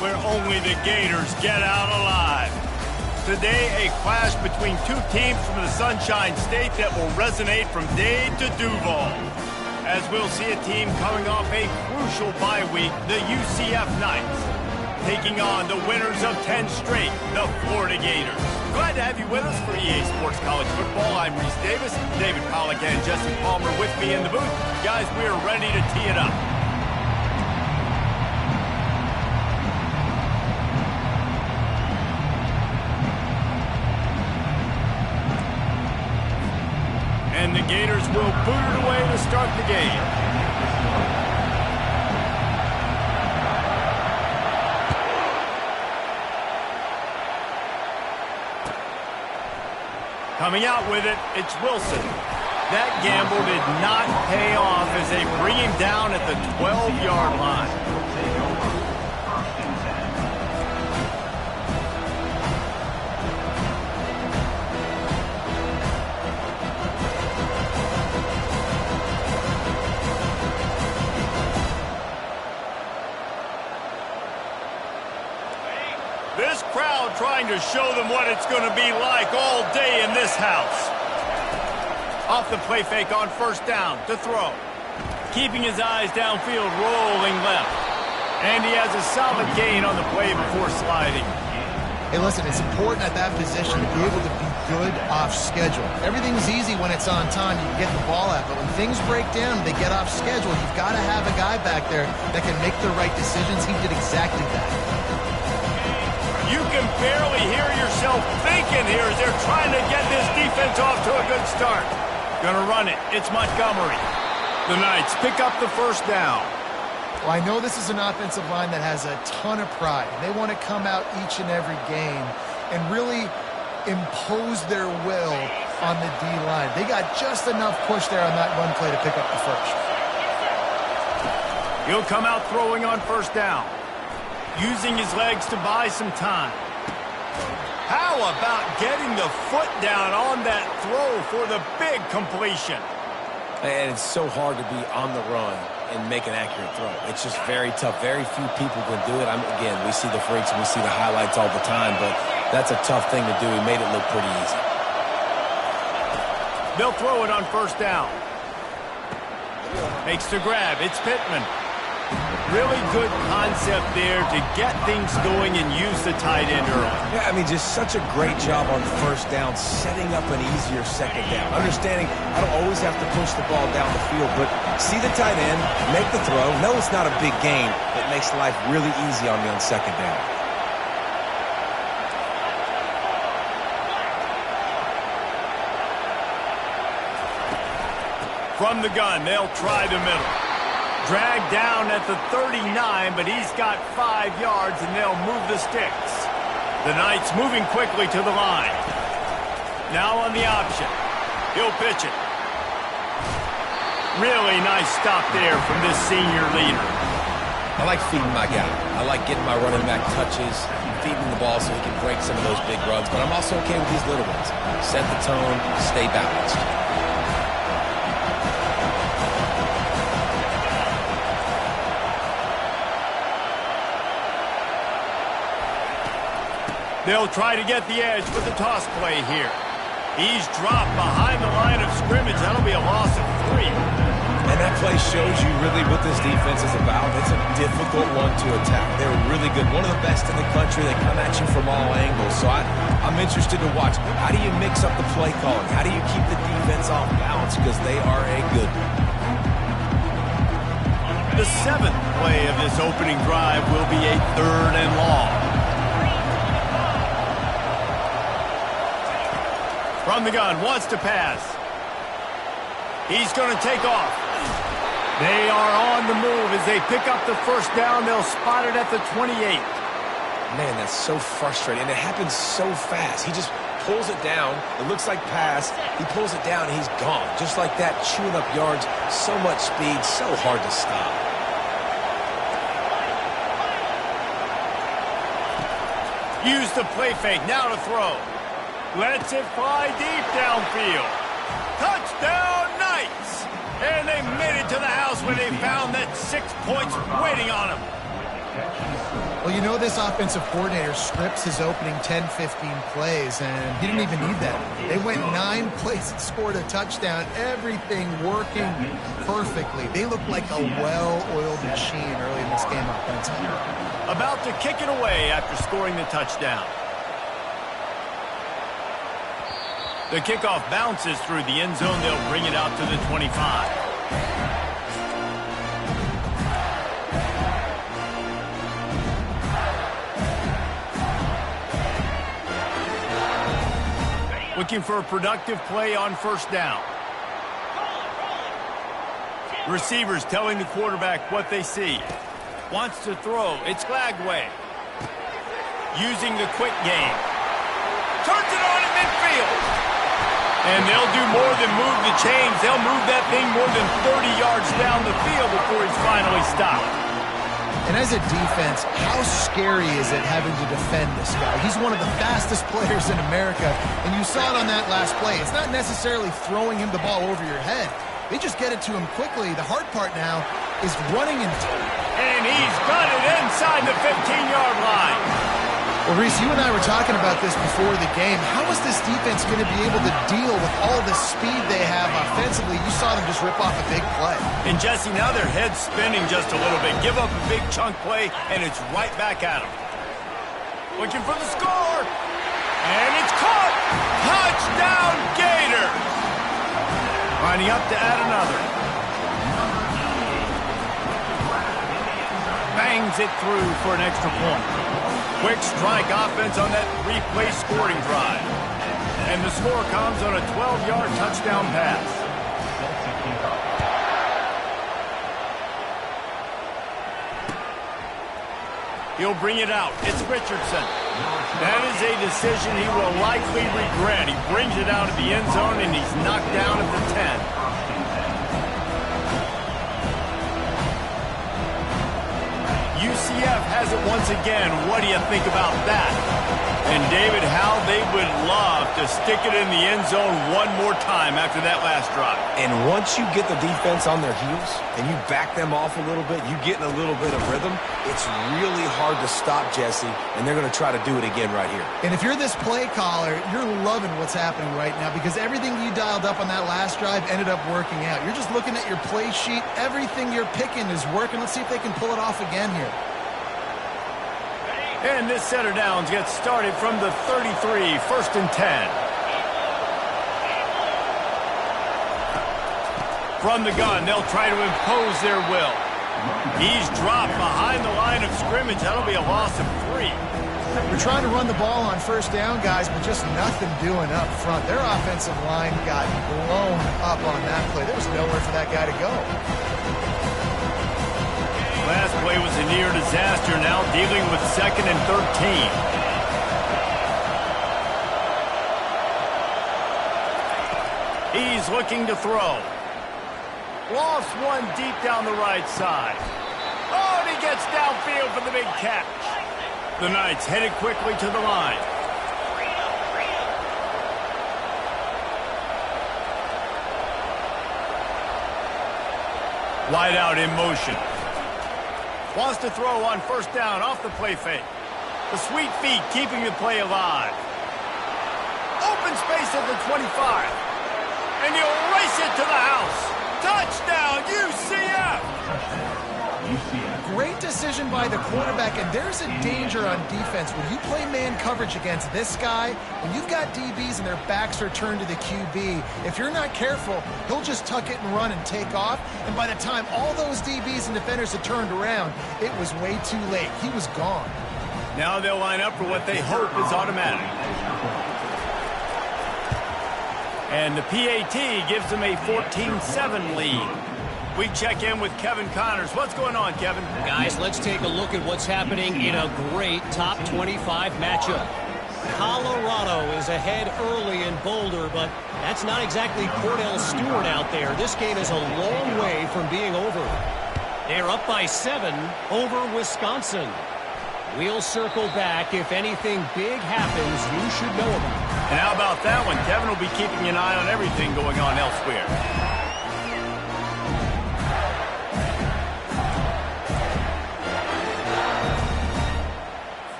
where only the Gators get out alive. Today, a clash between two teams from the Sunshine State that will resonate from Dade to Duval. As we'll see a team coming off a crucial bye week, the UCF Knights, taking on the winners of 10 straight, the Florida Gators. Glad to have you with us for EA Sports College Football. I'm Reese Davis, David Pollack and Jesse Palmer with me in the booth. Guys, we are ready to tee it up. And the Gators will boot it away to start the game. Coming out with it, it's Wilson. That gamble did not pay off as they bring him down at the 12-yard line. This crowd trying to show them what it's going to be like all day in this house. Off the play fake on first down to throw. Keeping his eyes downfield, rolling left. And he has a solid gain on the play before sliding. Hey, listen, it's important at that position to be able to be good off schedule. Everything's easy when it's on time. You can get the ball out. But when things break down, they get off schedule. You've got to have a guy back there that can make the right decisions. He did exactly that. You can barely hear yourself thinking here as they're trying to get this defense off to a good start. Gonna run it. It's Montgomery. The Knights pick up the first down. Well, I know this is an offensive line that has a ton of pride. They want to come out each and every game and really impose their will on the D-line. They got just enough push there on that run play to pick up the first. He'll come out throwing on first down, using his legs to buy some time. How about getting the foot down on that throw for the big completion? And it's so hard to be on the run and make an accurate throw. It's just very tough. Very few people can do it. Again, we see the freaks and we see the highlights all the time, but that's a tough thing to do. He made it look pretty easy. They'll throw it on first down. Makes the grab. It's Pittman. Really good concept there to get things going and use the tight end early. Yeah, I mean, just such a great job on first down, setting up an easier second down. Understanding I don't always have to push the ball down the field, but see the tight end, make the throw. No, it's not a big gain, but it makes life really easy on me on second down. From the gun, they'll try the middle. Dragged down at the 39, but he's got 5 yards, and they'll move the sticks. The Knights moving quickly to the line. Now on the option. He'll pitch it. Really nice stop there from this senior leader. I like feeding my guy. I like getting my running back touches, feeding the ball so he can break some of those big runs, but I'm also okay with these little ones. Set the tone, stay balanced. They'll try to get the edge with the toss play here. He's dropped behind the line of scrimmage. That'll be a loss of 3. And that play shows you really what this defense is about. It's a difficult one to attack. They're really good. One of the best in the country. They come at you from all angles. So I'm interested to watch. How do you mix up the play calling? How do you keep the defense off balance? Because they are a good one. The 7th play of this opening drive will be a 3rd and long. From the gun, wants to pass. He's going to take off. They are on the move as they pick up the first down. They'll spot it at the 28. Man, that's so frustrating. And it happens so fast. He just pulls it down. It looks like pass. He pulls it down, and he's gone. Just like that, chewing up yards. So much speed, so hard to stop. Use the play fake, now to throw. Lets it fly deep downfield. Touchdown, Knights! And they made it to the house where they found that 6 points waiting on them. Well, you know this offensive coordinator scripts his opening 10, 15 plays, and he didn't even need that. They went 9 plays and scored a touchdown, everything working perfectly. They looked like a well-oiled machine early in this game offensively. About to kick it away after scoring the touchdown. The kickoff bounces through the end zone. They'll bring it out to the 25. Looking for a productive play on first down. Receivers telling the quarterback what they see. Wants to throw. It's Glagway. Using the quick game. Turns it on in midfield. And they'll do more than move the chains. They'll move that thing more than 30 yards down the field before he's finally stopped. And as a defense, how scary is it having to defend this guy? He's one of the fastest players in America, and you saw it on that last play. It's not necessarily throwing him the ball over your head. They just get it to him quickly. The hard part now is running into him. And he's got it inside the 15-yard line. Well, Reese, you and I were talking about this before the game. How is this defense going to be able to deal with all the speed they have offensively? You saw them just rip off a big play. And, Jesse, now their head's spinning just a little bit. Give up a big chunk play, and it's right back at them. Looking for the score. And it's caught. Touchdown, Gators. Lining up to add another. Bangs it through for an extra point. Quick strike offense on that 3-play scoring drive. And the score comes on a 12-yard touchdown pass. He'll bring it out. It's Richardson. That is a decision he will likely regret. He brings it out of the end zone, and he's knocked down at the 10. UCF has it once again. What do you think about that? And, David, how they would love to stick it in the end zone one more time after that last drive. And once you get the defense on their heels and you back them off a little bit, you get in a little bit of rhythm, it's really hard to stop, Jesse, and they're going to try to do it again right here. And if you're this play caller, you're loving what's happening right now because everything you dialed up on that last drive ended up working out. You're just looking at your play sheet. Everything you're picking is working. Let's see if they can pull it off again here. And this set of downs gets started from the 33, 1st and 10. From the gun, they'll try to impose their will. He's dropped behind the line of scrimmage. That'll be a loss of 3. They're trying to run the ball on first down, guys, but just nothing doing up front. Their offensive line got blown up on that play. There was nowhere for that guy to go. Last play was a near disaster, now dealing with 2nd and 13. He's looking to throw. Lost one deep down the right side. Oh, and he gets downfield for the big catch. The Knights headed quickly to the line. Wide out in motion. Wants to throw on first down off the play fake. The sweet feet keeping the play alive. Open space at the 25. And he'll race it to the house. Touchdown, UCF! Great decision by the quarterback, and there's a danger on defense. When you play man coverage against this guy, when you've got DBs and their backs are turned to the QB, if you're not careful, he'll just tuck it and run and take off. And by the time all those DBs and defenders had turned around, it was way too late. He was gone. Now they'll line up for what they hope is automatic. And the PAT gives them a 14-7 lead. We check in with Kevin Connors. What's going on, Kevin? Guys, let's take a look at what's happening in a great top 25 matchup. Colorado is ahead early in Boulder, but that's not exactly Cordell Stewart out there. This game is a long way from being over. They're up by 7 over Wisconsin. We'll circle back. If anything big happens, you should know about it. And how about that one? Kevin will be keeping an eye on everything going on elsewhere.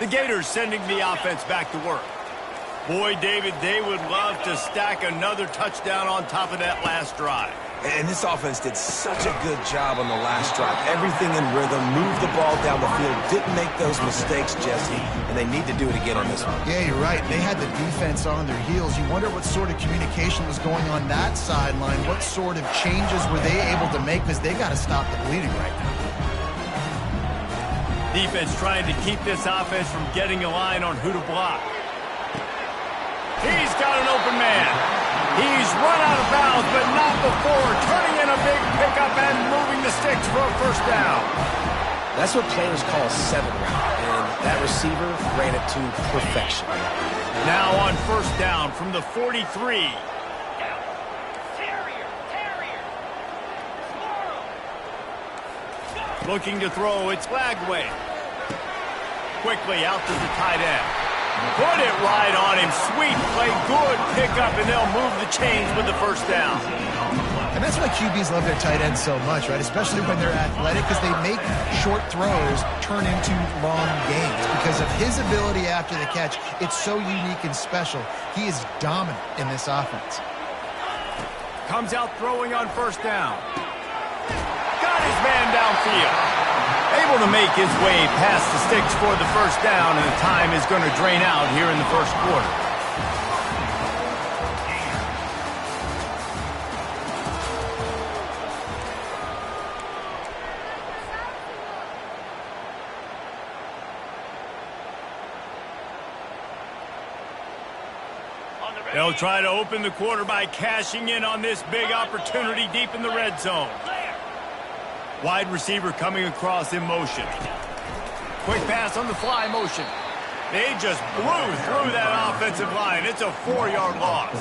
The Gators sending the offense back to work. Boy, David, they would love to stack another touchdown on top of that last drive. And this offense did such a good job on the last drive. Everything in rhythm, moved the ball down the field, didn't make those mistakes, Jesse, and they need to do it again on this one. Yeah, you're right. They had the defense on their heels. You wonder what sort of communication was going on that sideline. What sort of changes were they able to make, because they got to stop the bleeding right now. Defense trying to keep this offense from getting a line on who to block. He's got an open man. He's run out of bounds, but not before turning in a big pickup and moving the sticks for a first down. That's what players call 7 route, and that receiver ran it to perfection. Now on first down from the 43. Looking to throw, it's Lagway. Quickly out to the tight end. Put it right on him. Sweet play, good pickup, and they'll move the chains with the first down. And that's why QBs love their tight ends so much, right? Especially when they're athletic, because they make short throws turn into long gains. Because of his ability after the catch, it's so unique and special. He is dominant in this offense. Comes out throwing on first down. Got his man downfield. Able to make his way past the sticks for the first down, and the time is going to drain out here in the first quarter. They'll try to open the quarter by cashing in on this big opportunity deep in the red zone. Wide receiver coming across in motion. Quick pass on the fly motion. They just blew through that offensive line. It's a 4-yard loss.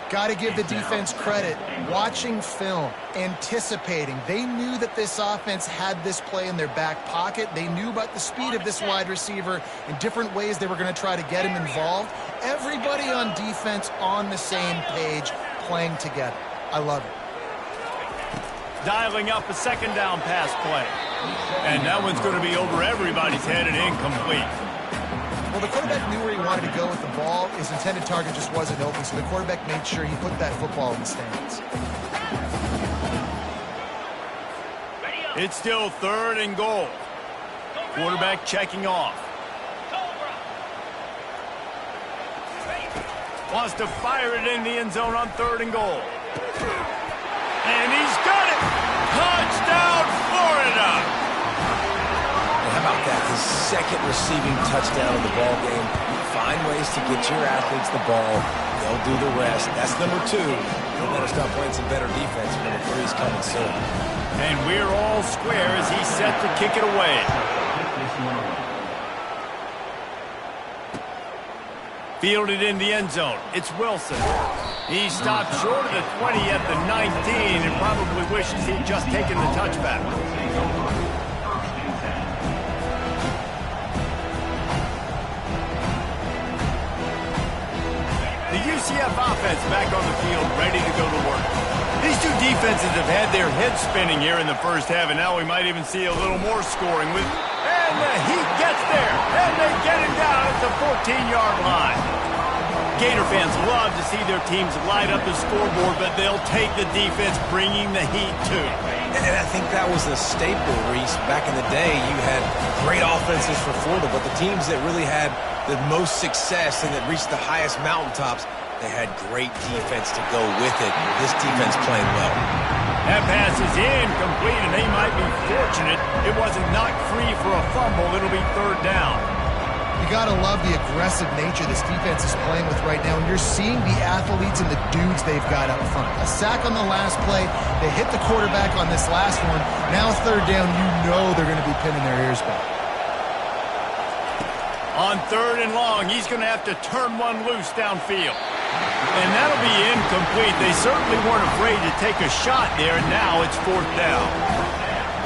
Got to give the defense credit. Watching film, anticipating. They knew that this offense had this play in their back pocket. They knew about the speed of this wide receiver and different ways they were going to try to get him involved. Everybody on defense on the same page, playing together. I love it. Dialing up a second down pass play. And that one's going to be over everybody's head and incomplete. Well, the quarterback knew where he wanted to go with the ball. His intended target just wasn't open, so the quarterback made sure he put that football in the stands. It's still 3rd and goal. Quarterback checking off. Wants to fire it in the end zone on 3rd and goal. And he's got it! Touchdown, Florida! And how about that? His second receiving touchdown of the ball game. Find ways to get your athletes the ball. They'll do the rest. That's number 2. He'll better start playing some better defense. Number 3 is coming soon. And we're all square as he's set to kick it away. Fielded in the end zone. It's Wilson. He stopped short of the 20 at the 19 and probably wishes he'd just taken the touchback. The UCF offense back on the field, ready to go to work. These two defenses have had their heads spinning here in the first half, and now we might even see a little more scoring. And the Heat gets there, and they get it down at the 14-yard line. Gator fans love to see their teams light up the scoreboard, but they'll take the defense bringing the heat too. And I think that was a staple, Reese. Back in the day, you had great offenses for Florida, but the teams that really had the most success and that reached the highest mountaintops, they had great defense to go with it. This defense playing well. That pass is incomplete, and they might be fortunate it wasn't knocked free for a fumble. It'll be 3rd down. You got to love the aggressive nature this defense is playing with right now, and you're seeing the athletes and the dudes they've got up front. A sack on the last play. They hit the quarterback on this last one. Now 3rd down, you know they're going to be pinning their ears back. On 3rd and long, he's going to have to turn one loose downfield. And that'll be incomplete. They certainly weren't afraid to take a shot there, and now it's 4th down.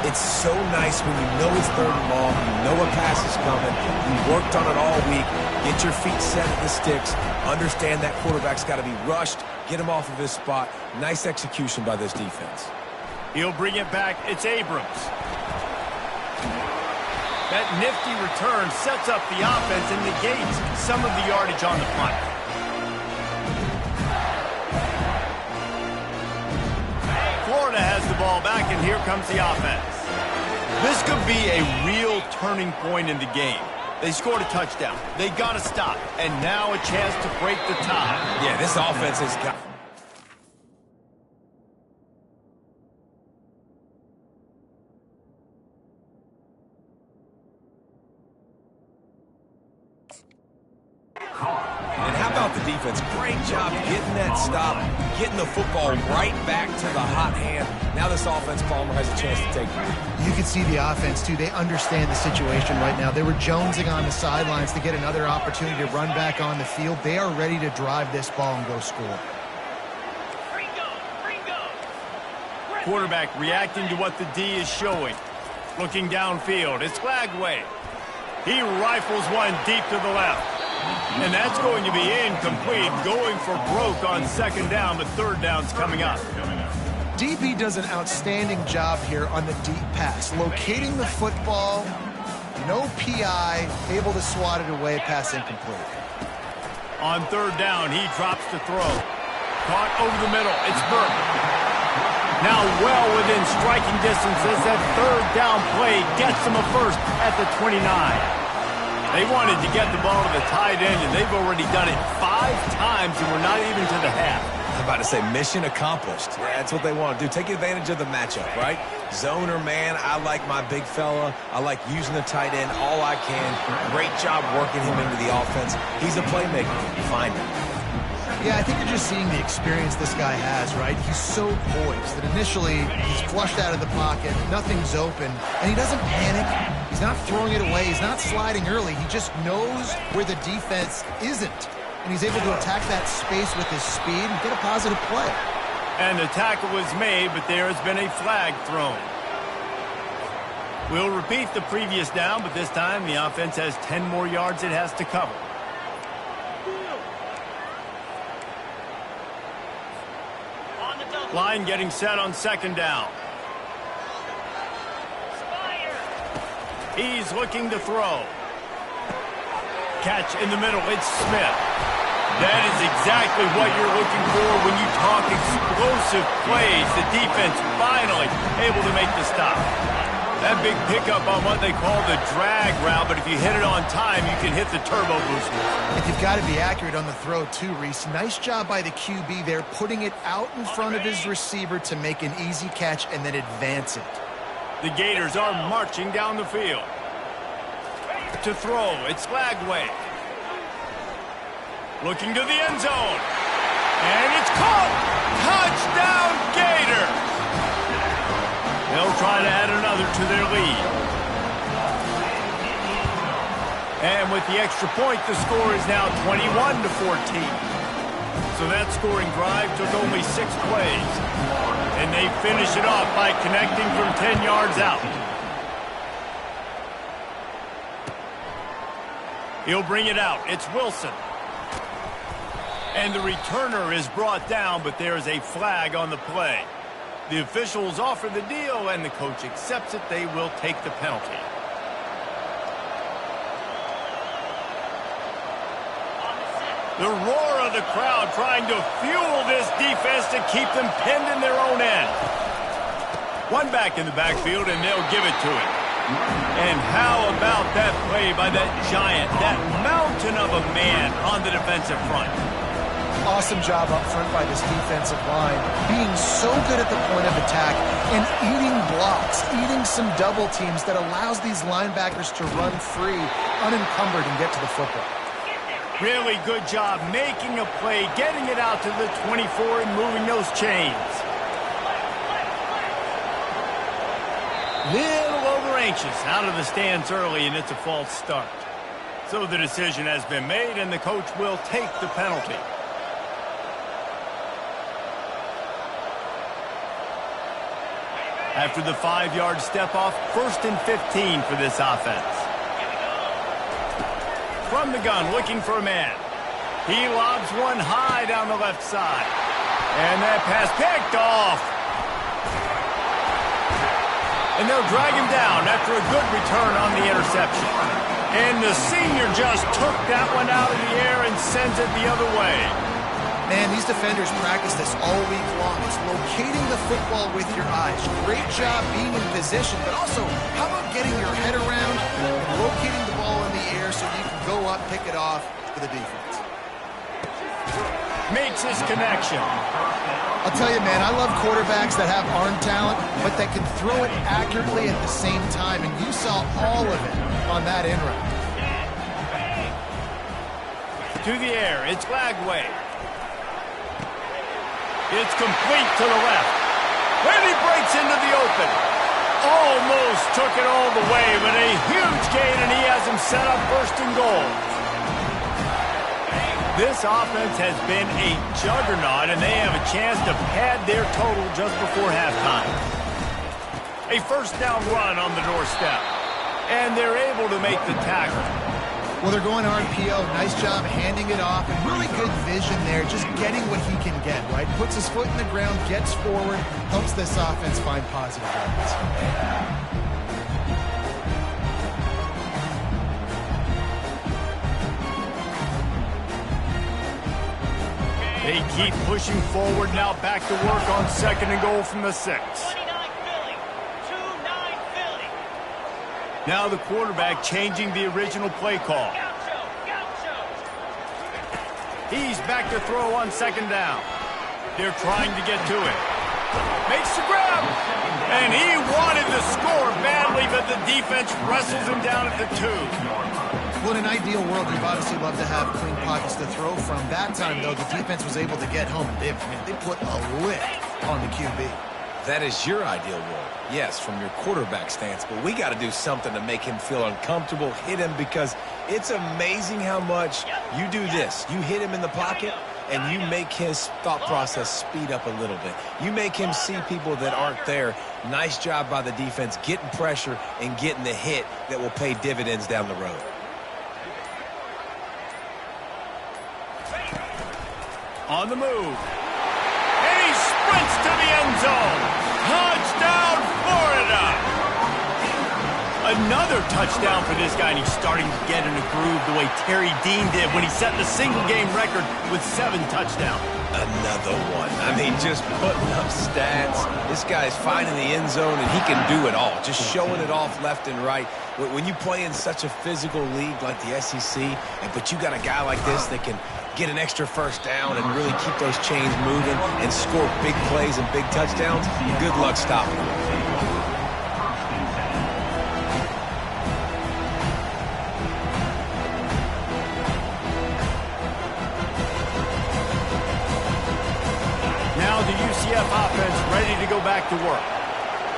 It's so nice when you know it's 3rd and long, you know a pass is coming, you worked on it all week, get your feet set at the sticks, understand that quarterback's got to be rushed, get him off of his spot. Nice execution by this defense. He'll bring it back. It's Abrams. That nifty return sets up the offense and negates some of the yardage on the punt. Florida has the ball back, and here comes the offense. This could be a real turning point in the game. They scored a touchdown. They got to stop. And now a chance to break the tie. Yeah, this offense has got... And how about the defense? Great job getting that stop, getting the football right back to the hot hand. Now this offense, Palmer, has a chance to take it. You can see the offense, too. They understand the situation right now. They were jonesing on the sidelines to get another opportunity to run back on the field. They are ready to drive this ball and go score. Quarterback reacting to what the D is showing. Looking downfield. It's Flagway. He rifles one deep to the left. And that's going to be incomplete, going for broke on second down, but third down's coming up. DB does an outstanding job here on the deep pass, locating the football, no PI, able to swat it away, pass incomplete. On third down, he drops the throw. Caught over the middle, it's Burke. Now well within striking distance as that third down play gets him a first at the 29. They wanted to get the ball to the tight end, and they've already done it 5 times, and we're not even to the half. I'm about to say mission accomplished. Yeah, that's what they want to do. Take advantage of the matchup, right? Zone or man, I like my big fella. I like using the tight end all I can. Great job working him into the offense. He's a playmaker. Find him. Yeah, I think you're just seeing the experience this guy has, right? He's so poised that initially he's flushed out of the pocket, nothing's open, and he doesn't panic. He's not throwing it away. He's not sliding early. He just knows where the defense isn't, and he's able to attack that space with his speed and get a positive play. And the tackle was made, but there has been a flag thrown. We'll repeat the previous down, but this time the offense has 10 more yards it has to cover. Line getting set on second down. He's looking to throw. Catch in the middle. It's Smith. That is exactly what you're looking for when you talk explosive plays. The defense finally able to make the stop. That big pickup on what they call the drag route, but if you hit it on time, you can hit the turbo booster. And you've got to be accurate on the throw, too, Reese. Nice job by the QB there, putting it out in front of his receiver to make an easy catch and then advance it. The Gators are marching down the field. To throw, it's Flagway. Looking to the end zone. And it's caught! Touchdown, Gators! They'll try to add another to their lead. And with the extra point, the score is now 21-14. So that scoring drive took only 6 plays. And they finish it off by connecting from 10 yards out. He'll bring it out. It's Wilson. And the returner is brought down, but there is a flag on the play. The officials offer the deal, and the coach accepts it. They will take the penalty. The roar of the crowd trying to fuel this defense to keep them pinned in their own end. One back in the backfield, and they'll give it to him. And how about that play by that giant, that mountain of a man on the defensive front? Awesome job up front by this defensive line, being so good at the point of attack and eating blocks, eating some double teams that allows these linebackers to run free, unencumbered, and get to the football. Really good job making a play, getting it out to the 24 and moving those chains. Little over anxious, out of the stands early, and it's a false start. So the decision has been made, and the coach will take the penalty. After the 5-yard step-off, 1st and 15 for this offense. From the gun, looking for a man. He lobs one high down the left side. And that pass picked off. And they'll drag him down after a good return on the interception. And the senior just took that one out of the air and sends it the other way. Man, these defenders practice this all week long. It's locating the football with your eyes. Great job being in position, but also, how about getting your head around and locating the ball in the air so you can go up, pick it off for the defense. Makes his connection. I'll tell you, man, I love quarterbacks that have arm talent, but that can throw it accurately at the same time, and you saw all of it on that in route. To the air, it's Lagway. It's complete to the left. And he breaks into the open. Almost took it all the way, but a huge gain, and he has him set up first and goal. This offense has been a juggernaut, and they have a chance to pad their total just before halftime. A first down run on the doorstep. And they're able to make the tackle. Well, they're going RPO. Nice job handing it off. And really good vision there, just getting what he can get, right? Puts his foot in the ground, gets forward, helps this offense find positive yards. They keep pushing forward now, back to work on second and goal from the 6. Now the quarterback changing the original play call. He's back to throw on second down. They're trying to get to it. Makes the grab. And he wanted to score badly, but the defense wrestles him down at the 2. Well, in an ideal world, you'd obviously love to have clean pockets to throw from. That time, though, the defense was able to get home. They put a lick on the QB. That is your ideal world. Yes, from your quarterback stance, but we got to do something to make him feel uncomfortable, hit him, because it's amazing how much you do this. You hit him in the pocket, and you make his thought process speed up a little bit. You make him see people that aren't there. Nice job by the defense getting pressure and getting the hit that will pay dividends down the road. On the move. And he sprints to the end zone. Touchdown, Florida! Another touchdown for this guy, and he's starting to get in a groove the way Terry Dean did when he set the single-game record with 7 touchdowns. Another one. I mean, just putting up stats. This guy's finding the end zone, and he can do it all. Just showing it off left and right. When you play in such a physical league like the SEC, but you got a guy like this that can get an extra first down and really keep those chains moving and score big plays and big touchdowns, good luck stopping them. Now the UCF offense ready to go back to work.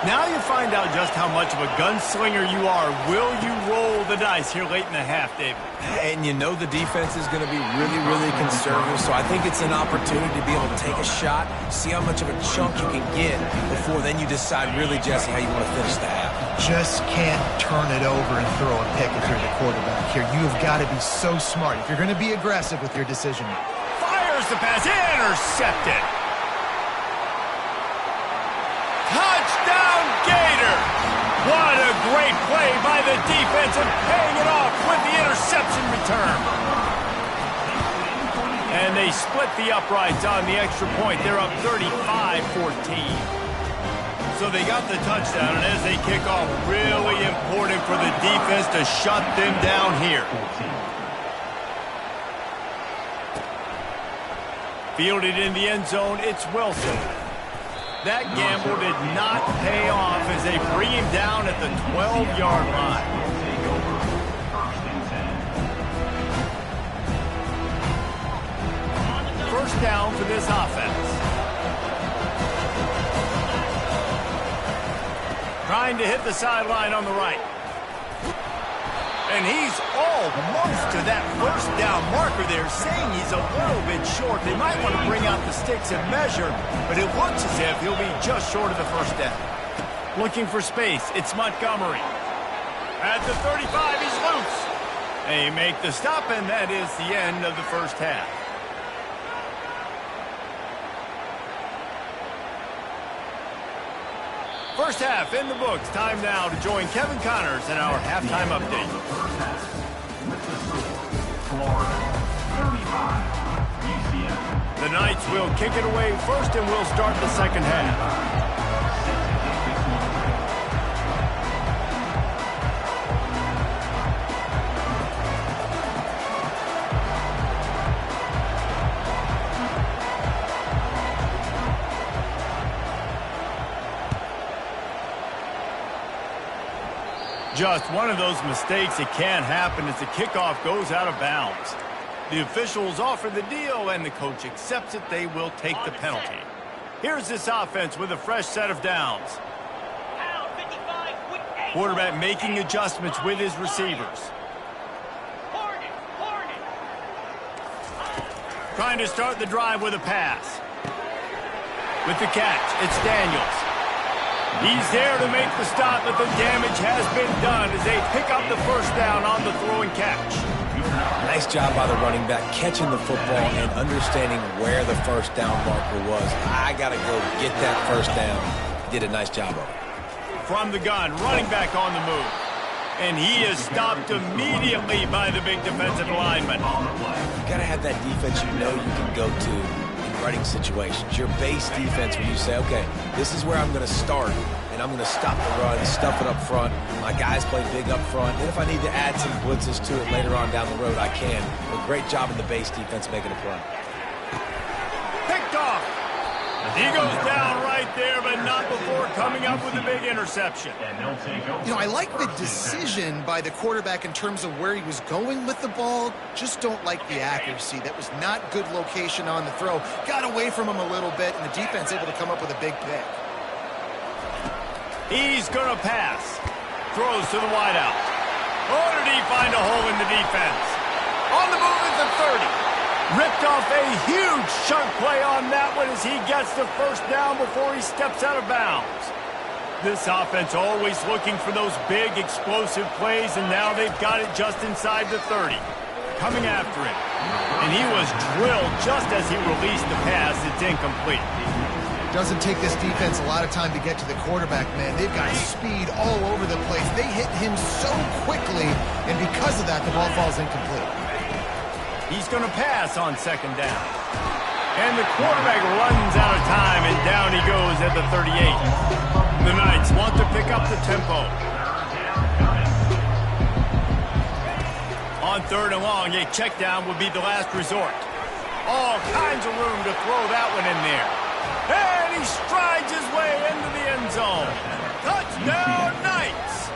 Now you find out just how much of a gunslinger you are. Will you roll the dice here late in the half, David? And you know the defense is going to be really, really conservative, so I think it's an opportunity to be able to take a shot, see how much of a chunk you can get before then you decide really, Jesse, how you want to finish the half. Just can't turn it over and throw a pick if you're the quarterback here. You have got to be so smart if you're going to be aggressive with your decision. Fires the pass, intercepted. Touchdown, Gator! What a great play by the defense and paying it off with the interception return. And they split the uprights on the extra point. They're up 35-14. So they got the touchdown, and as they kick off, really important for the defense to shut them down here. Fielded in the end zone, it's Wilson. That gamble did not pay off as they bring him down at the 12-yard line. First down for this offense. Trying to hit the sideline on the right. And he's almost to that first down marker there, saying he's a little bit short. They might want to bring out the sticks and measure, but it looks as if he'll be just short of the first down. Looking for space, it's Montgomery. At the 35, he's loose. They make the stop, and that is the end of the first half. First half in the books. Time now to join Kevin Connors in our halftime update. The Knights will kick it away first, and we'll start the second half. Just one of those mistakes that can happen as the kickoff goes out of bounds. The officials offer the deal, and the coach accepts it. They will take the penalty. Here's this offense with a fresh set of downs. Quarterback making adjustments with his receivers. Trying to start the drive with a pass. With the catch, it's Daniels. He's there to make the stop, but the damage has been done as they pick up the first down on the throw and catch. Nice job by the running back catching the football and understanding where the first down marker was. I got to go get that first down. Did a nice job of it. From the gun, running back on the move. And he is stopped immediately by the big defensive lineman. You got to have that defense you know you can go to in running situations. Your base defense where you say, okay, this is where I'm going to start, and I'm going to stop the run, stuff it up front. My guys play big up front. And if I need to add some blitzes to it later on down the road, I can. But great job in the base defense making a play. Picked off. He goes down right there, but not before coming up with a big interception. You know, I like the decision by the quarterback in terms of where he was going with the ball. Just don't like the accuracy. That was not good location on the throw. Got away from him a little bit, and the defense able to come up with a big pick. He's going to pass. Throws to the wideout. Oh, did he find a hole in the defense? On the move at the 30. Ripped off a huge chunk play on that one as he gets the first down before he steps out of bounds. This offense always looking for those big explosive plays, and now they've got it just inside the 30. Coming after him. And he was drilled just as he released the pass. It's incomplete. Doesn't take this defense a lot of time to get to the quarterback, man. They've got speed all over the place. They hit him so quickly, and because of that, the ball falls incomplete. He's going to pass on second down. And the quarterback runs out of time, and down he goes at the 38. The Knights want to pick up the tempo. On third and long, a check down would be the last resort. All kinds of room to throw that one in there. And he strides his way into the end zone. Touchdown, Knights!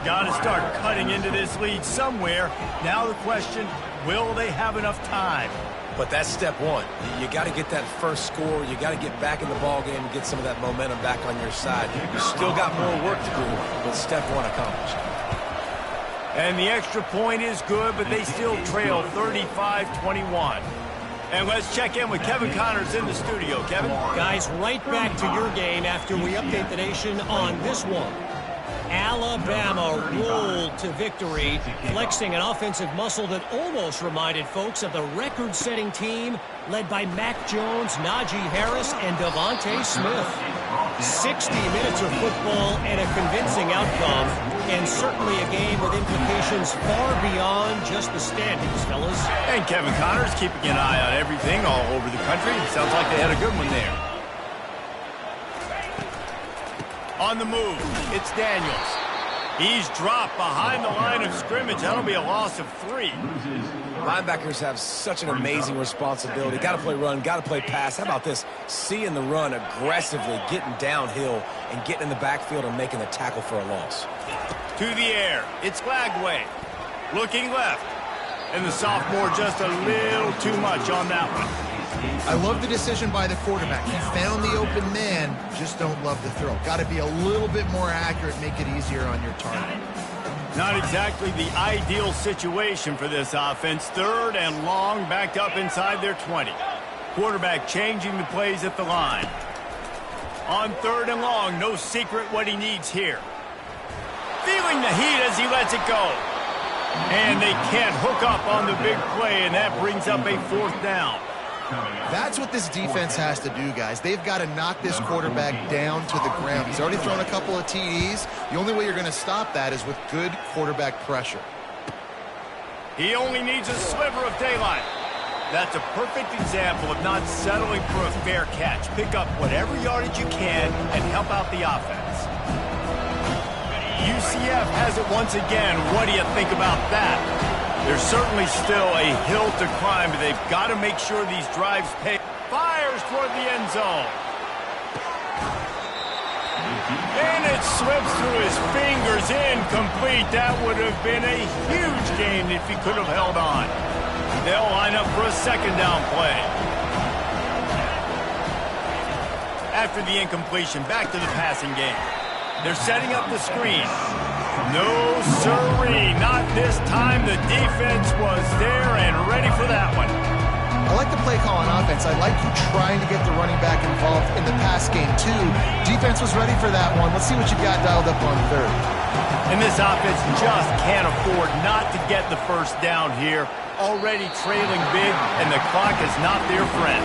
Got to start cutting into this lead somewhere. Now the question, will they have enough time? But that's step one. You got to get that first score. You got to get back in the ball game and get some of that momentum back on your side. You still got more work to do, but step one accomplished. And the extra point is good, but they still trail 35-21. And let's check in with Kevin Connors in the studio. Kevin? Guys, right back to your game after we update the nation on this one. Alabama rolled to victory, flexing an offensive muscle that almost reminded folks of the record-setting team led by Mac Jones, Najee Harris, and Devontae Smith. 60 minutes of football and a convincing outcome, and certainly a game with implications far beyond just the standings, fellas. And Kevin Connors keeping an eye on everything all over the country. Sounds like they had a good one there. On the move, it's Daniels. He's dropped behind the line of scrimmage. That'll be a loss of 3. Linebackers have such an amazing responsibility. Got to play run, got to play pass. How about this? Seeing the run aggressively, getting downhill, and getting in the backfield and making the tackle for a loss. To the air, it's Flagway. Looking left. And the sophomore just a little too much on that one. I love the decision by the quarterback. He found the open man, just don't love the throw. Got to be a little bit more accurate, make it easier on your target. Not exactly the ideal situation for this offense. Third and long, backed up inside their 20. Quarterback changing the plays at the line. On third and long, no secret what he needs here. Feeling the heat as he lets it go. And they can't hook up on the big play, and that brings up a 4th down. That's what this defense has to do, guys. They've got to knock this quarterback down to the ground. He's already thrown a couple of TDs. The only way you're going to stop that is with good quarterback pressure. He only needs a sliver of daylight. That's a perfect example of not settling for a fair catch. Pick up whatever yardage you can and help out the offense. UCF has it once again. What do you think about that? There's certainly still a hill to climb, but they've got to make sure these drives pay. Fires toward the end zone. And it slips through his fingers. Incomplete. That would have been a huge gain if he could have held on. They'll line up for a second down play. After the incompletion, back to the passing game. They're setting up the screen. No, sirree, not this time. The defense was there and ready for that one. I like the play call on offense. I like you trying to get the running back involved in the pass game, too. Defense was ready for that one. Let's see what you got dialed up on third. And this offense just can't afford not to get the first down here. Already trailing big, and the clock is not their friend.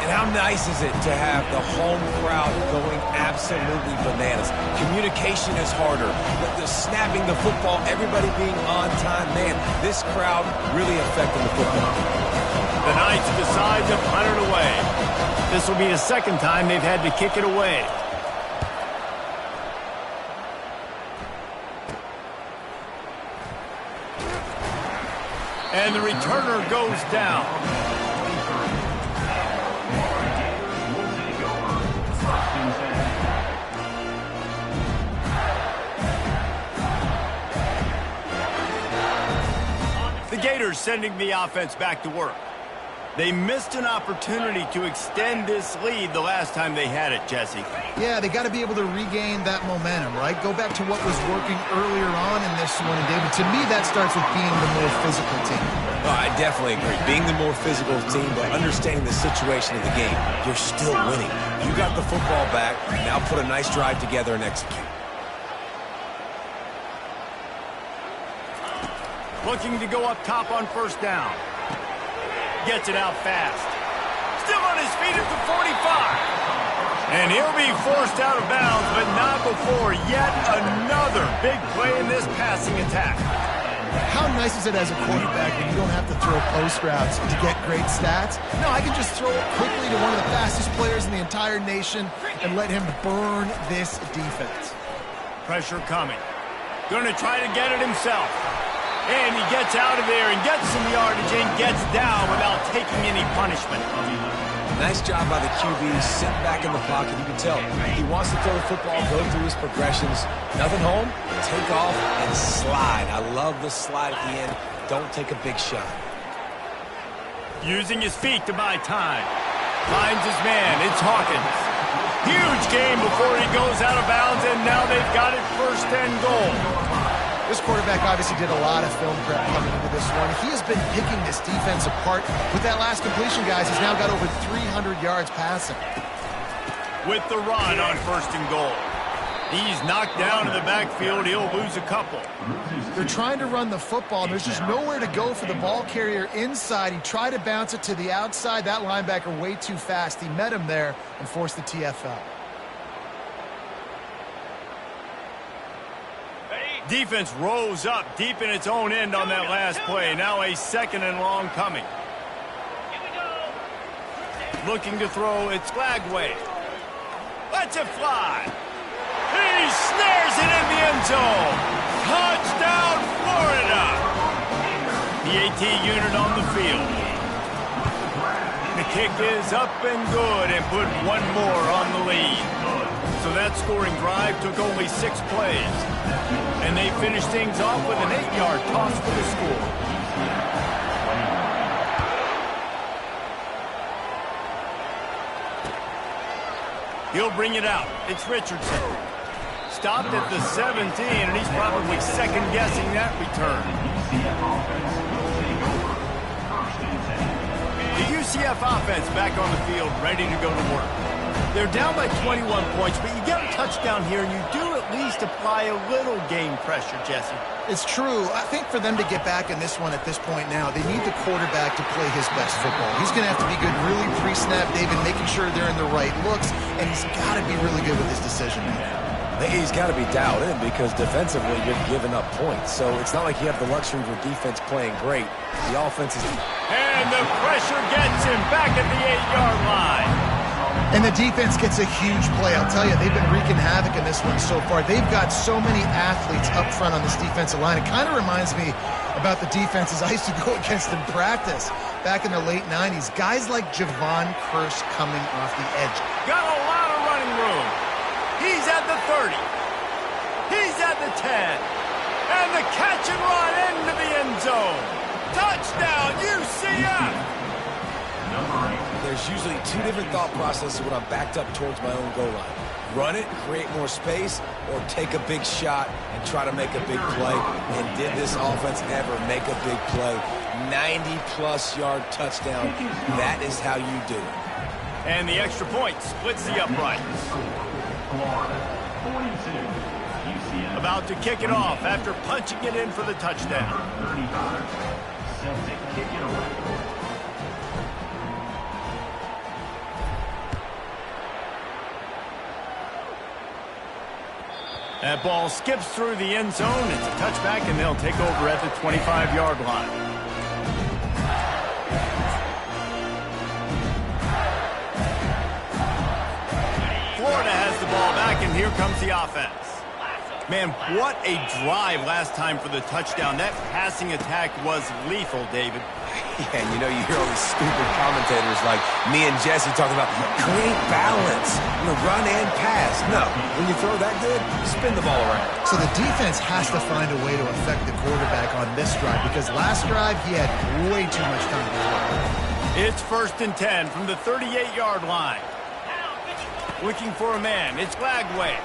And how nice is it to have the home crowd going absolutely bananas? Communication is harder, but the snapping the football, everybody being on time, man, this crowd really affecting the football. The Knights decide to punt it away. This will be the second time they've had to kick it away. And the returner goes down. The Gators sending the offense back to work. They missed an opportunity to extend this lead the last time they had it, Jesse. Yeah, they got to be able to regain that momentum, right? Go back to what was working earlier on in this one. And, David, to me, that starts with being the more physical team. Oh, I definitely agree. Being the more physical team, but understanding the situation of the game. You're still winning. You got the football back. Now put a nice drive together and execute. Looking to go up top on first down. Gets it out fast. Still on his feet at the 45. And he'll be forced out of bounds, but not before yet another big play in this passing attack. How nice is it as a quarterback when you don't have to throw post routes to get great stats? No, I can just throw it quickly to one of the fastest players in the entire nation and let him burn this defense. Pressure coming. Going to try to get it himself. And he gets out of there and gets some yardage and gets down without taking any punishment. Nice job by the QB, sitting back in the pocket. You can tell he wants to throw the football, go through his progressions. Nothing home, take off, and slide. I love the slide at the end. Don't take a big shot. Using his feet to buy time. Finds his man. It's Hawkins. Huge game before he goes out of bounds, and now they've got it first and goal. This quarterback obviously did a lot of film prep coming into this one. He has been picking this defense apart. With that last completion, guys, he's now got over 300 yards passing. With the run on first and goal. He's knocked down in the backfield. He'll lose a couple. They're trying to run the football. There's just nowhere to go for the ball carrier inside. He tried to bounce it to the outside. That linebacker way too fast. He met him there and forced the TFL. Defense rose up deep in its own end on that last play. Now a second and long coming. Looking to throw, it's Flagway. Lets it fly. He snares it in the end zone. Touchdown, Florida. The AT unit on the field. The kick is up and good and put one more on the lead. So that scoring drive took only 6 plays. And they finished things off with an 8-yard toss for the score. He'll bring it out. It's Richardson. Stopped at the 17, and he's probably second-guessing that return. The UCF offense back on the field, ready to go to work. They're down by 21 points, but you get a touchdown here, and you do at least must apply a little game pressure, Jesse. It's true. I think for them to get back in this one at this point now, they need the quarterback to play his best football. He's going to have to be good really pre-snap, David, making sure they're in the right looks, and he's got to be really good with his decision making. He's got to be dialed in because defensively you're giving up points. So it's not like you have the luxury of your defense playing great. The offense is... And the pressure gets him back at the 8-yard line. And the defense gets a huge play. I'll tell you, they've been wreaking havoc in this one so far. They've got so many athletes up front on this defensive line. It kind of reminds me about the defenses I used to go against in practice back in the late 90s. Guys like Javon Curse coming off the edge. Got a lot of running room. He's at the 30. He's at the 10. And the catch and run into the end zone. Touchdown, UCF! There's usually two different thought processes when I'm backed up towards my own goal line. Run it, create more space, or take a big shot and try to make a big play. And did this offense ever make a big play? 90-plus yard touchdown. That is how you do it. And the extra point splits the uprights. About to kick it off after punching it in for the touchdown. That ball skips through the end zone. It's a touchback, and they'll take over at the 25-yard line. Florida has the ball back, and here comes the offense. Man, what a drive last time for the touchdown. That passing attack was lethal, David. Yeah, and you know, you hear all these stupid commentators like me and Jesse talking about create balance, run and pass. No, when you throw that good, spin the ball around. So the defense has to find a way to affect the quarterback on this drive because last drive he had way too much time to throw. It's 1st and 10 from the 38-yard line. Looking for a man. It's Lagway.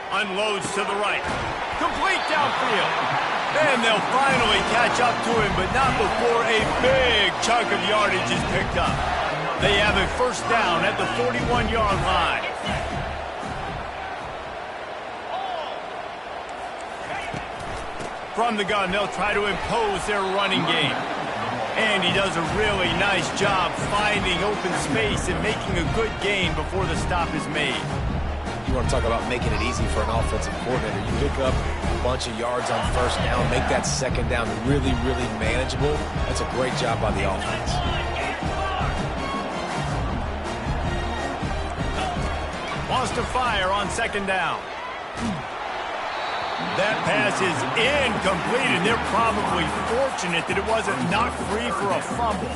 Unloads to the right. Complete downfield. And they'll finally catch up to him, but not before a big chunk of yardage is picked up. They have a first down at the 41-yard line. From the gun, they'll try to impose their running game. And he does a really nice job finding open space and making a good gain before the stop is made. You want to talk about making it easy for an offensive coordinator. You pick up a bunch of yards on first down, make that second down really, really manageable. That's a great job by the offense. Wants to fire on second down. That pass is incomplete, and they're probably fortunate that it wasn't knocked free for a fumble.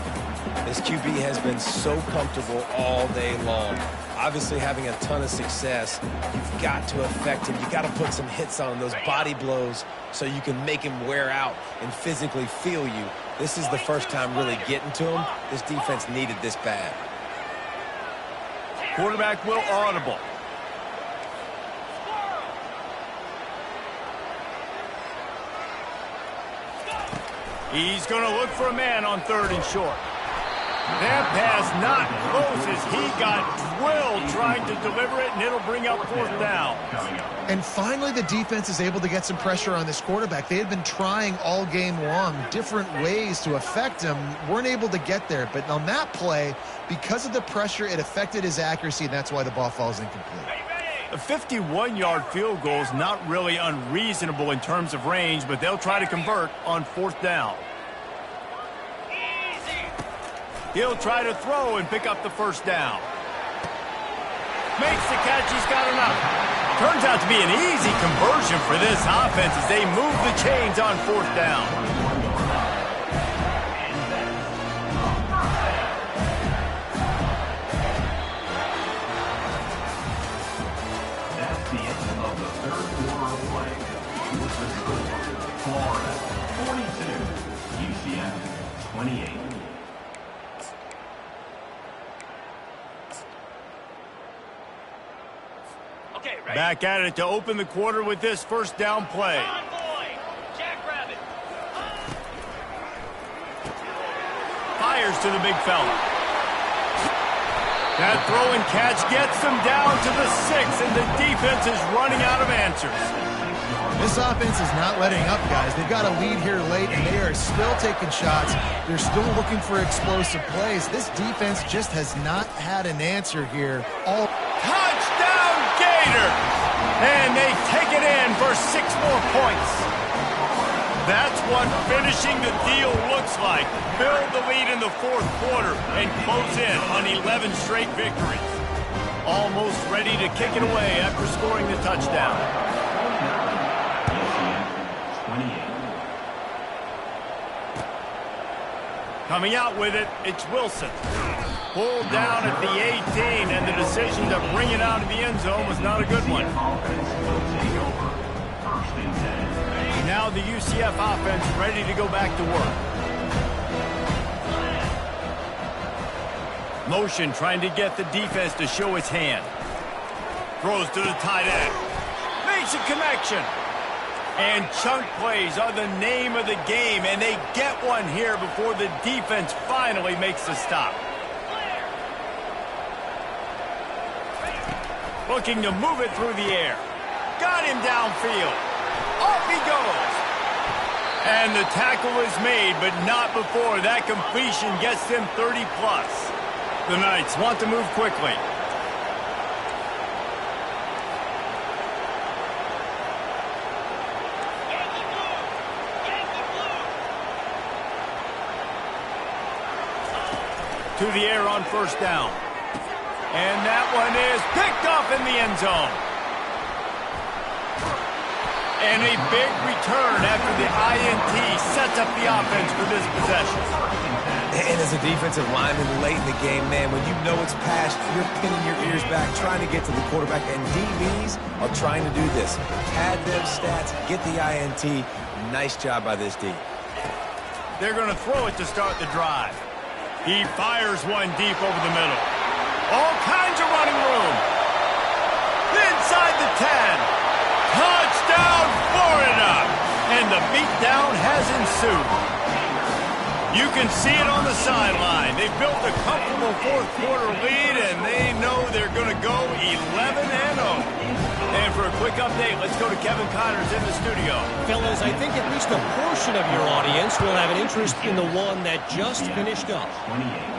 This QB has been so comfortable all day long. Obviously having a ton of success. You've got to affect him. You've got to put some hits on him, those body blows, so you can make him wear out and physically feel you. This is the first time really getting to him. This defense needed this bad. Quarterback will audible. He's going to look for a man on 3rd and short. That pass not close as he got drilled trying to deliver it, and it'll bring up 4th down. And finally the defense is able to get some pressure on this quarterback. They had been trying all game long different ways to affect him, weren't able to get there. But on that play, because of the pressure, it affected his accuracy, and that's why the ball falls incomplete. A 51-yard field goal is not really unreasonable in terms of range, but they'll try to convert on 4th down. He'll try to throw and pick up the first down. Makes the catch. He's got enough. Turns out to be an easy conversion for this offense as they move the chains on 4th down. That's the end of the 3rd quarter of play. With the score, Florida 42, UCF 28. Back at it to open the quarter with this first down play. Fires to the big fella. That throw and catch gets them down to the 6, and the defense is running out of answers. This offense is not letting up, guys. They've got a lead here late, and they are still taking shots. They're still looking for explosive plays. This defense just has not had an answer here. Touchdown, Gators! And they take it in for 6 more points. That's what finishing the deal looks like. Build the lead in the 4th quarter and close in on 11 straight victories. Almost ready to kick it away after scoring the touchdown. Coming out with it, it's Wilson. Pulled down at the 18, and the decision to bring it out of the end zone was not a good one. Now the UCF offense ready to go back to work. Motion trying to get the defense to show its hand. Throws to the tight end. Makes a connection. And chunk plays are the name of the game, and they get one here before the defense finally makes the stop. Looking to move it through the air. Got him downfield. Off he goes. And the tackle is made, but not before that completion gets them 30+. The Knights want to move quickly. To the air on 1st down. And that one is picked up in the end zone. And a big return after the INT sets up the offense for this possession. And as a defensive lineman late in the game, man, when you know it's past, you're pinning your ears back, trying to get to the quarterback. And DBs are trying to do this. Pad them stats, get the INT. Nice job by this D. They're going to throw it to start the drive. He fires one deep over the middle. All kinds of running room. Inside the 10. Touchdown, Florida! And the beatdown has ensued. You can see it on the sideline. They've built a comfortable 4th quarter lead, and they know they're going to go 11-0. And for a quick update, let's go to Kevin Connors in the studio. Fellas, I think at least a portion of your audience will have an interest in the one that just finished up.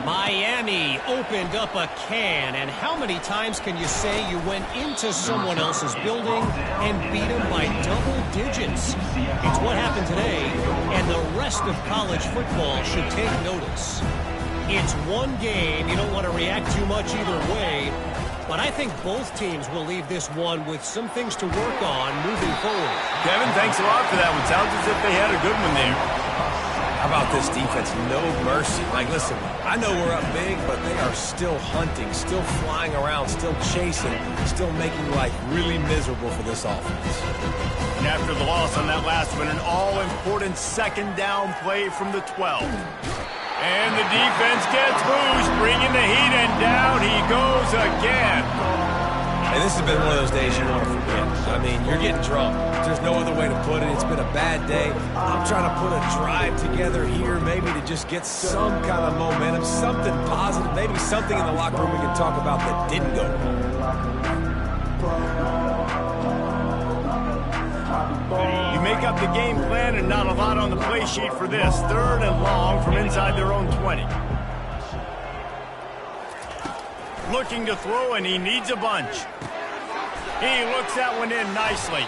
Miami opened up a can, and how many times can you say you went into someone else's building and beat them by double digits? It's what happened today, and the rest of college football should take notice. It's one game. You don't want to react too much either way. But I think both teams will leave this one with some things to work on moving forward. Kevin, thanks a lot for that one. Sounds as if they had a good one there. How about this defense? No mercy. Like, listen, I know we're up big, but they are still hunting, still flying around, still chasing, still making life really miserable for this offense. And after the loss on that last one, an all-important 2nd down play from the 12. And the defense gets loose, bringing the heat, and down he goes again. And this has been one of those days you want to forget. I mean, you're getting drunk. There's no other way to put it. It's been a bad day. I'm trying to put a drive together here, maybe to just get some kind of momentum, something positive, maybe something in the locker room we can talk about that didn't go wrong. You make up the game plan and not a lot on the play sheet for this. 3rd and long from inside their own 20. Looking to throw, and he needs a bunch. He looks that one in nicely.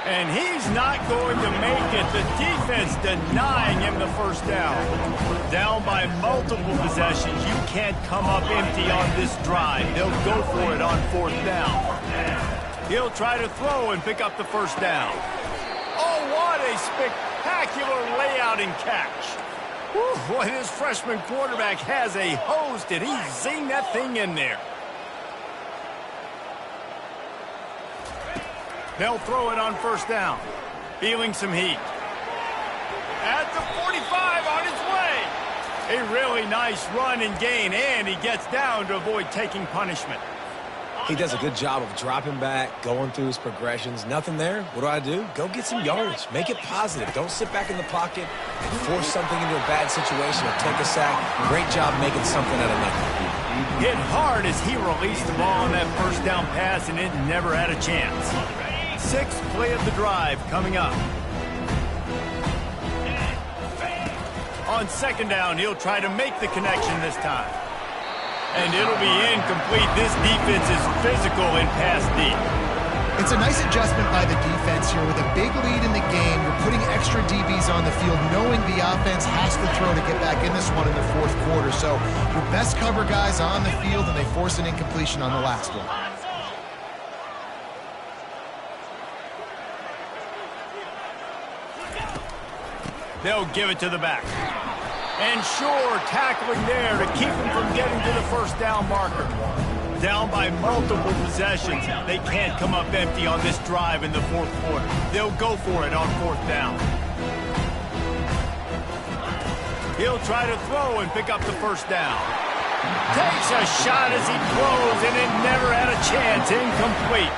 And he's not going to make it. The defense denying him the 1st down. Down by multiple possessions. You can't come up empty on this drive. They'll go for it on 4th down. He'll try to throw and pick up the 1st down. Oh, what a spectacular layout and catch. Whew, boy, this freshman quarterback has a hose. Did he zing that thing in there? They'll throw it on 1st down. Feeling some heat. At the 45 on his way. A really nice run and gain, and he gets down to avoid taking punishment. He does a good job of dropping back, going through his progressions. Nothing there. What do? Go get some yardage. Make it positive. Don't sit back in the pocket and force something into a bad situation or take a sack. Great job making something out of nothing. Hit hard as he released the ball on that first down pass, and it never had a chance. Sixth play of the drive coming up. On second down, he'll try to make the connection this time. And it'll be incomplete. This defense is physical in pass deep. It's a nice adjustment by the defense here. With a big lead in the game, you're putting extra DBs on the field, knowing the offense has to throw to get back in this one in the fourth quarter. So your best cover guys on the field, and they force an incompletion on the last one. They'll give it to the back. And sure, tackling there to keep him from getting to the first down marker. Down by multiple possessions. They can't come up empty on this drive in the fourth quarter. They'll go for it on fourth down. He'll try to throw and pick up the first down. Takes a shot as he throws, and it never had a chance. Incomplete.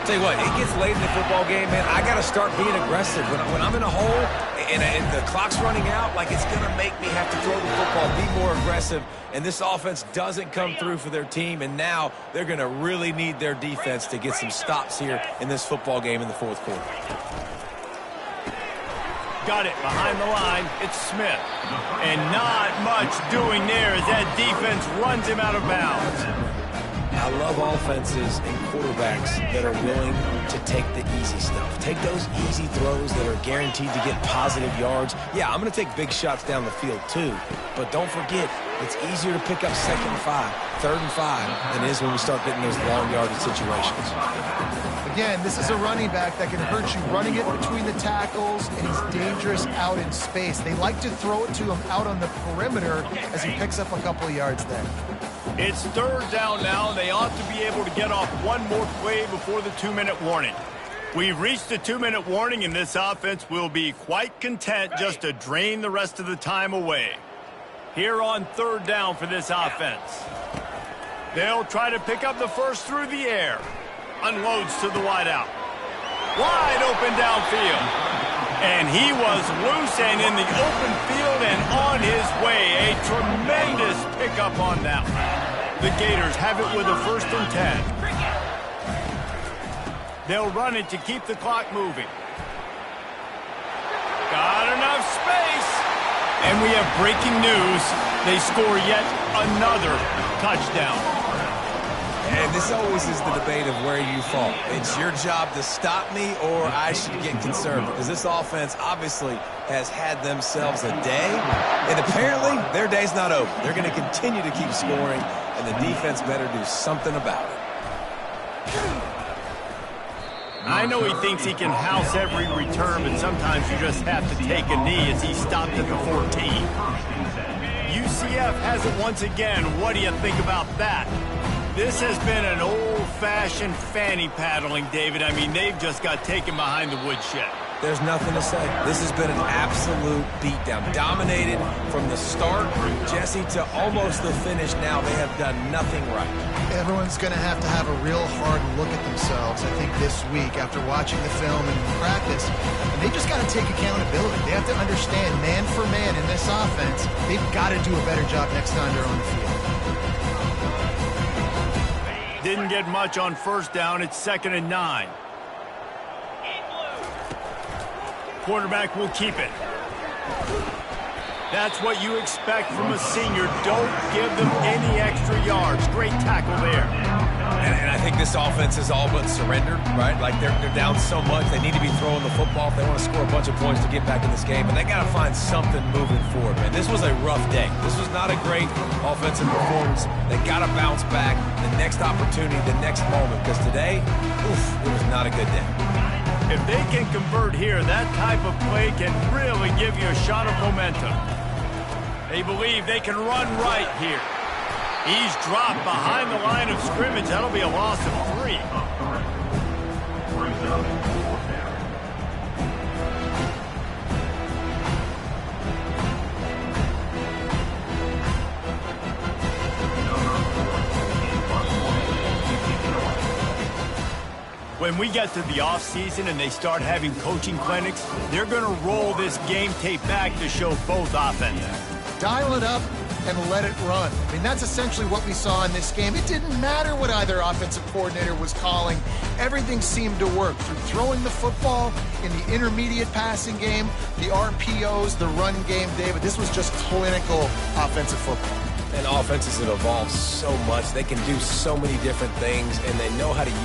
Tell you what, it gets late in the football game, man. I got to start being aggressive. When I'm in a hole and the clock's running out, like, it's going to make me have to throw the football, be more aggressive. And this offense doesn't come through for their team, and now they're going to really need their defense to get some stops here in this football game in the fourth quarter. Got it behind the line. It's Smith. And not much doing there as that defense runs him out of bounds. I love offenses and quarterbacks that are willing to take the easy stuff. Take those easy throws that are guaranteed to get positive yards. Yeah, I'm going to take big shots down the field too. But don't forget, it's easier to pick up 2nd and 5, 3rd and 5 than it is when we start getting those long yardage situations. Again, this is a running back that can hurt you running it between the tackles, and he's dangerous out in space. They like to throw it to him out on the perimeter as he picks up a couple of yards there. It's third down now. They ought to be able to get off one more play before the 2-minute warning. We've reached the 2-minute warning, and this offense will be quite content just to drain the rest of the time away. Here on third down for this offense. They'll try to pick up the first through the air. Unloads to the wideout. Wide open downfield. And he was loose and in the open field and on his way. A tremendous pickup on that one. The Gators have it with a 1st and 10. They'll run it to keep the clock moving. Got enough space. And we have breaking news. They score yet another touchdown. And this always is the debate of where you fall. It's your job to stop me, or I should get concerned, because this offense obviously has had themselves a day, and apparently their day's not over. They're going to continue to keep scoring, and the defense better do something about it. I know he thinks he can house every return, but sometimes you just have to take a knee as he stopped at the 14. UCF has it once again. What do you think about that? This has been an old-fashioned fanny paddling, David. I mean, they've just got taken behind the woodshed. There's nothing to say. This has been an absolute beatdown. Dominated from the start, Jesse, to almost the finish now. They have done nothing right. Everyone's going to have a real hard look at themselves, I think, this week after watching the film and practice. And they just got to take accountability. They have to understand, man for man in this offense, they've got to do a better job next time they're on the field. Didn't get much on first down. It's 2nd and 9. Quarterback will keep it. That's what you expect from a senior. Don't give them any extra yards. Great tackle there. And I think this offense is all but surrendered, right? Like they're down so much. They need to be throwing the football if they want to score a bunch of points to get back in this game. And they got to find something moving forward, man. This was a rough day. This was not a great offensive performance. They got to bounce back. The next opportunity, the next moment. Because today, it was not a good day. If they can convert here, that type of play can really give you a shot of momentum. They believe they can run right here. He's dropped behind the line of scrimmage. That'll be a loss of 3. when we get to the offseason and they start having coaching clinics, they're going to roll this game tape back to show both offenses. Dial it up and let it run. I mean, that's essentially what we saw in this game. It didn't matter what either offensive coordinator was calling. Everything seemed to work through throwing the football in the intermediate passing game, the RPOs, the run game, David. This was just clinical offensive football. And offenses have evolved so much. They can do so many different things, and they know how to use